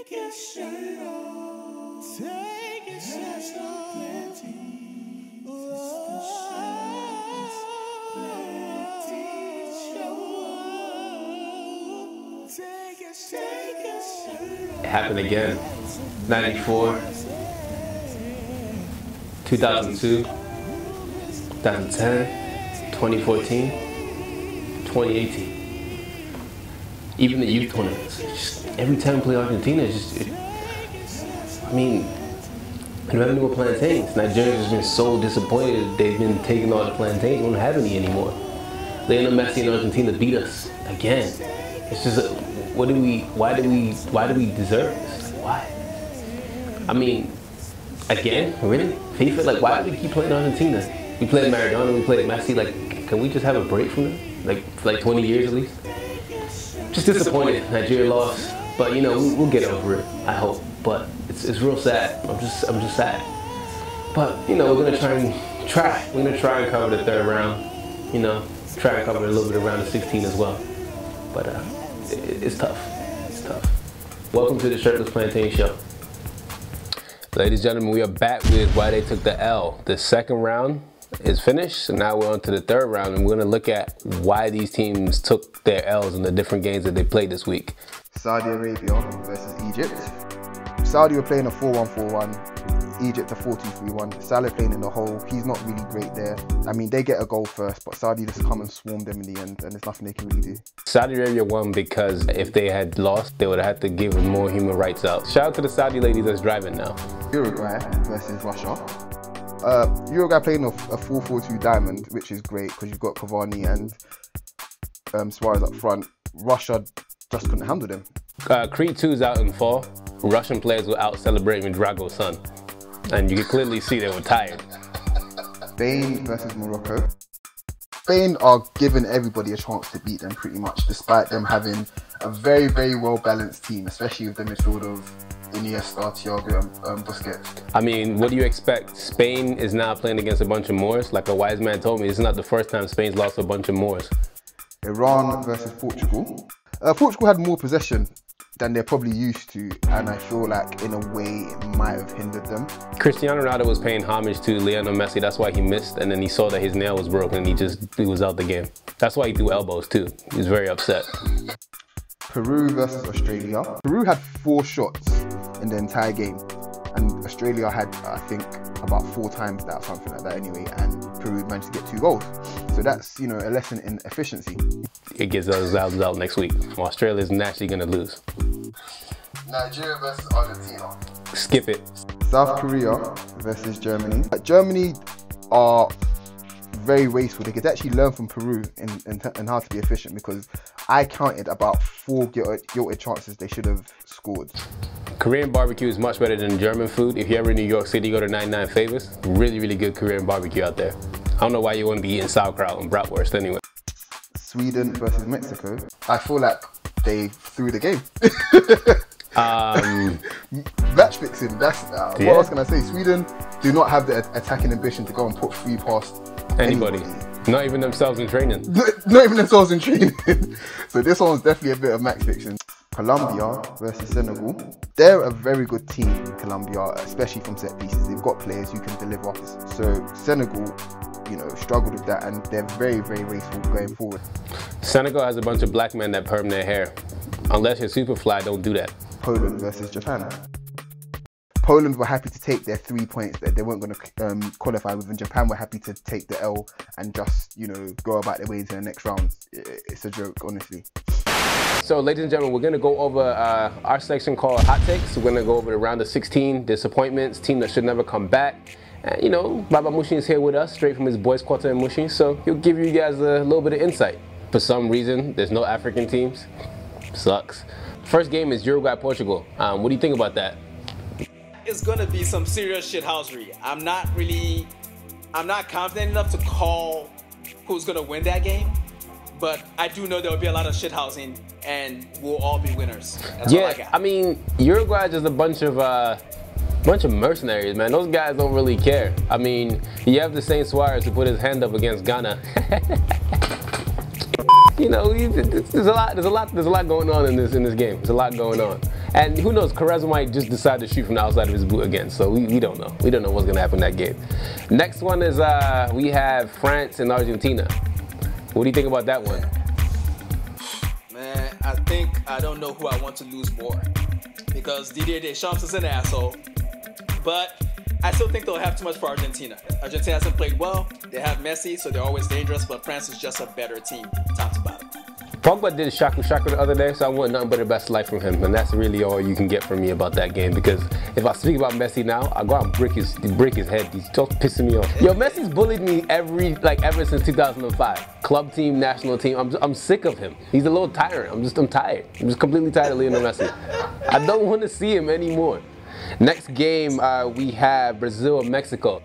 Take your shirt off. Take your shirt off. Plantain. Shirtless Plantain show. Take your shirt off. It happened again. 94, 2002, 2010, 2014, 2018. Even the youth tournaments. Just every time we play Argentina, I mean, you don't have any more plantains. Nigeria's just been so disappointed they've been taking all the plantains. We don't have any anymore. Lionel Messi and Argentina beat us again. It's just, why do we deserve this? Why? I mean, again, really? FIFA, like, why do we keep playing Argentina? We played Maradona, we played Messi, like, can we just have a break from them? Like, for like 20 years at least? Just disappointed, Nigeria lost, but you know, we'll get over it, I hope. But it's real sad, I'm just sad. But, you know, we're gonna try and cover the third round, you know, try and cover a little bit of round of 16 as well. But it's tough, it's tough. Welcome to the Shirtless Plantain Show. Ladies and gentlemen, we are back with why they took the L. The second round is finished, so now we're on to the third round, and we're going to look at why these teams took their L's in the different games that they played this week. Saudi Arabia versus Egypt. Saudi were playing a 4-1-4-1, Egypt a 4-2-3-1. Salah playing in the hole, he's not really great there. I mean, they get a goal first, but Saudi just come and swarm them in the end, and there's nothing they can really do. Saudi Arabia won because if they had lost, they would have had to give more human rights out. Shout out to the Saudi lady that's driving now. Uruguay versus Russia. Uruguay playing a 4-4-2 diamond, which is great because you've got Cavani and Suarez up front. Russia just couldn't handle them. Creed 2's out in fall. Russian players were out celebrating Drago's son. And you can clearly see they were tired. Spain versus Morocco. Spain are giving everybody a chance to beat them pretty much, despite them having a very, very well-balanced team, especially with the midfield of Iniesta, Thiago, and Busquets. I mean, what do you expect? Spain is now playing against a bunch of Moors. Like a wise man told me, this is not the first time Spain's lost a bunch of Moors. Iran versus Portugal. Portugal had more possession than they're probably used to, and I feel like in a way it might have hindered them. Cristiano Ronaldo was paying homage to Lionel Messi. That's why he missed, and then he saw that his nail was broken and he was out the game. That's why he threw elbows too. He was very upset. Peru versus Australia. Peru had 4 shots in the entire game, and Australia had, I think, about 4 times that, something like that anyway, and Peru managed to get 2 goals. So that's, you know, a lesson in efficiency. It gets those out next week. Australia's naturally going to lose. Nigeria versus Argentina. Skip it. South Korea versus Germany. Germany are very wasteful. They could actually learn from Peru in how to be efficient, because I counted about 4 guilty chances they should have scored. Korean barbecue is much better than German food. If you're ever in New York City, go to 99 Favors. Really, really good Korean barbecue out there. I don't know why you wouldn't be eating sauerkraut and bratwurst anyway. Sweden versus Mexico. I feel like they threw the game. Match fixing, that's what else can I say? Sweden do not have the attacking ambition to go and put 3 past anybody. Not even themselves in training. Not even themselves in training. So this one's definitely a bit of match fiction. Colombia versus Senegal. They're a very good team, Colombia, especially from set pieces. They've got players who can deliver. So Senegal, you know, struggled with that, and they're very, very wasteful going forward. Senegal has a bunch of black men that perm their hair. Unless you're super fly, don't do that. Poland versus Japan. Poland were happy to take their 3 points that they weren't going to qualify with, and Japan were happy to take the L and just, you know, go about their way to the next round. It's a joke, honestly. So, ladies and gentlemen, we're going to go over our section called Hot Takes. We're going to go over the round of 16, disappointments, team that should never come back. And, you know, Baba Mushin is here with us, straight from his boys' quarter in Mushin, so he'll give you guys a little bit of insight. For some reason, there's no African teams. Sucks. First game is Uruguay-Portugal. What do you think about that? It's going to be some serious shithousery. I'm not confident enough to call who's going to win that game. But I do know there will be a lot of shithousing, and we'll all be winners. That's all I got. I mean, Uruguay is just a bunch of mercenaries, man. Those guys don't really care. I mean, you have the same Suarez who put his hand up against Ghana. You know, there's a lot going on in this game. There's a lot going on. And who knows, Carrezza might just decide to shoot from the outside of his boot again. So we don't know. We don't know what's going to happen in that game. Next one is we have France and Argentina. What do you think about that one? Man, I don't know who I want to lose more. Because Didier Deschamps is an asshole. But I still think they'll have too much for Argentina. Argentina hasn't played well. They have Messi, so they're always dangerous. But France is just a better team, top to bottom. Pogba did shaku the other day, so I want nothing but the best life from him, and that's really all you can get from me about that game. Because if I speak about Messi now, I go out and break his head. He's just pissing me off. Yo, Messi's bullied me ever since 2005. Club team, national team. I'm sick of him. He's a little tyrant. I'm tired. I'm just completely tired of Lionel Messi. I don't want to see him anymore. Next game, we have Brazil and Mexico.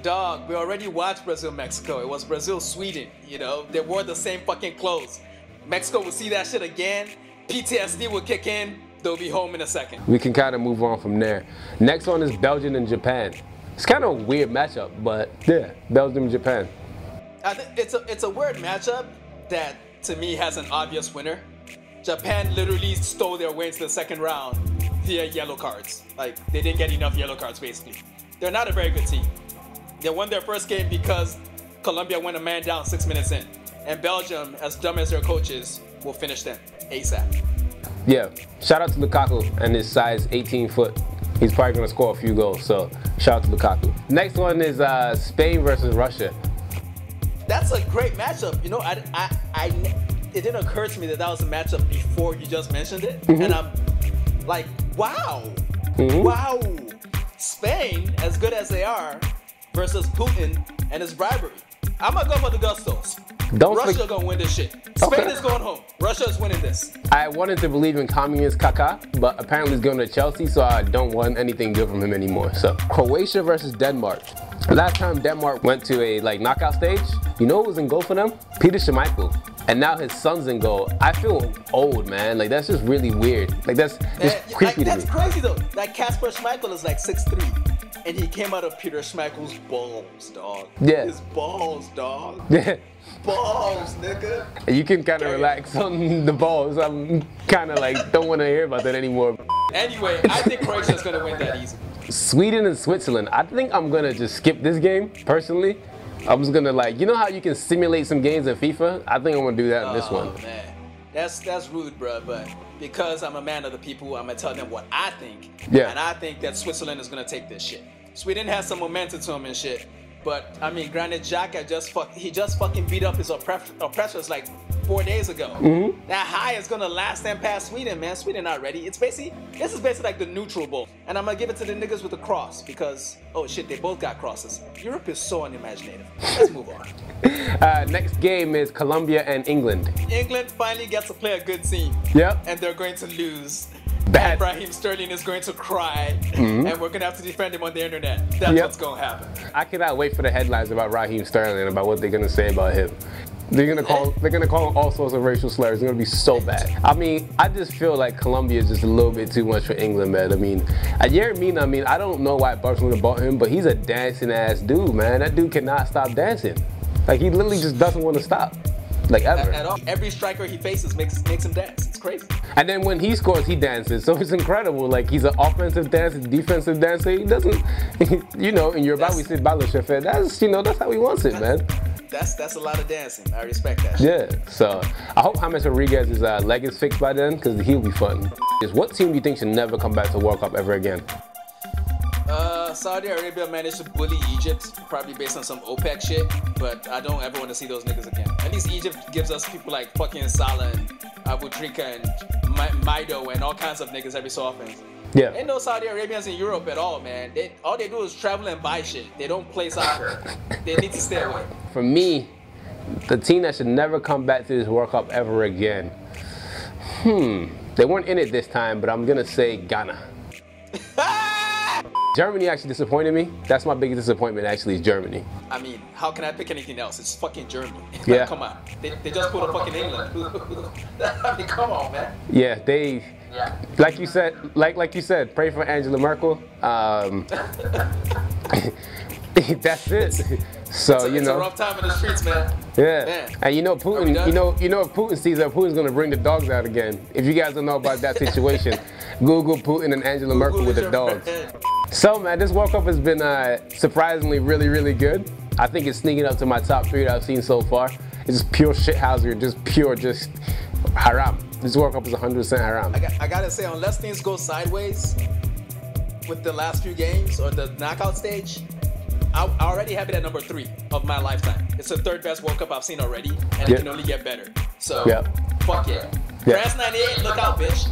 Dog, we already watched Brazil-Mexico. It was Brazil-Sweden, you know? They wore the same fucking clothes. Mexico will see that shit again. PTSD will kick in. They'll be home in a second. We can kind of move on from there. Next one is Belgium and Japan. It's kind of a weird matchup, but yeah, Belgium and Japan. I think it's a weird matchup that, to me, has an obvious winner. Japan literally stole their way into the second round via yellow cards. Like, they didn't get enough yellow cards, basically. They're not a very good team. They won their first game because Colombia went a man down 6 minutes in. And Belgium, as dumb as their coaches, will finish them ASAP. Yeah, shout out to Lukaku and his size 18 foot. He's probably going to score a few goals, so shout out to Lukaku. Next one is Spain versus Russia. That's a great matchup. You know, it didn't occur to me that was a matchup before you just mentioned it. Mm-hmm. And I'm like, wow. Mm-hmm. Wow. Spain, as good as they are, versus Putin and his bribery. I'm going to go for the Gustos. Russia gonna win this shit. Spain is going home. Russia is winning this. I wanted to believe in communist Kaká, but apparently he's going to Chelsea, so I don't want anything good from him anymore. So Croatia versus Denmark. Last time Denmark went to a knockout stage, you know who was in goal for them? Peter Schmeichel. And now his son's in goal. I feel old, man. Like, that's just really weird. Like, that's creepy to me. That's crazy though. Like, Kasper Schmeichel is like 6'3". And he came out of Peter Schmeichel's balls, dog. Yeah. His balls, dog. Yeah. Balls, nigga. You can kind of relax on the balls. I'm kind of like, don't want to hear about that anymore. Anyway, I think Croatia's going to win that easy. Sweden and Switzerland. I think I'm going to just skip this game, personally. I'm just going to you know how you can simulate some games in FIFA? I think I'm going to do that in this one. Oh, man. That's rude, bro, but because I'm a man of the people, I'm going to tell them what I think. Yeah. And I think that Switzerland is going to take this shit. Sweden has some momentum to him and shit. But, I mean, granted, Xhaka just fucking beat up his oppressors like 4 days ago. Mm-hmm. That high is going to last them past Sweden, man. Sweden not ready. This is basically like the neutral bowl. And I'm going to give it to the niggas with the cross because, oh shit, they both got crosses. Europe is so unimaginative. Let's move on. Next game is Colombia and England. England finally gets to play a good team. Yep. And they're going to lose. Bad. Raheem Sterling is going to cry, and we're going to have to defend him on the internet. That's what's going to happen. I cannot wait for the headlines about Raheem Sterling and about what they're going to say about him. They're gonna call him all sorts of racial slurs. It's gonna be so bad. I mean, I just feel like Colombia is just a little bit too much for England, man. I mean, Yeremina, I don't know why Barcelona bought him, but he's a dancing ass dude, man. That dude cannot stop dancing. Like, he literally just doesn't want to stop. Like, ever. At all. Every striker he faces makes him dance. It's crazy. And then when he scores, he dances. So it's incredible. Like, he's an offensive dancer, defensive dancer. He doesn't, you know, in Yoruba we say balo shefe. That's how he wants it, man. That's a lot of dancing. I respect that shit. Yeah, so I hope James Rodriguez's leg is fixed by then, because he'll be fun. What team do you think should never come back to World Cup ever again? Saudi Arabia managed to bully Egypt, probably based on some OPEC shit, but I don't ever want to see those niggas again. At least Egypt gives us people like fucking Salah and Abu Trika and Maido and all kinds of niggas every so often. Yeah. Ain't no Saudi Arabians in Europe at all, man. All they do is travel and buy shit. They don't play soccer. They need to stay away. For me, the team that should never come back to this World Cup ever again. They weren't in it this time, but I'm gonna say Ghana. Germany actually disappointed me. That's my biggest disappointment, actually, is Germany. I mean, how can I pick anything else? It's fucking Germany. Yeah. Come on. They just put a fucking England. I mean, come on, man. Yeah, like you said, pray for Angela Merkel. That's it. So it's a rough time in the streets, man. Yeah. Man. And you know Putin, if Putin sees that, Putin's gonna bring the dogs out again. If you guys don't know about that situation. Google Putin and Angela Merkel with the dogs. So man, this World Cup has been surprisingly really good. I think it's sneaking up to my top 3 that I've seen so far. It's just pure shithousery, just haram. This World Cup is 100% haram. I gotta say, unless things go sideways with the last few games or the knockout stage, I already have it at number 3 of my lifetime. It's the 3rd best World Cup I've seen already, and it can only get better. So, fuck yeah. France 98, look out, bitch.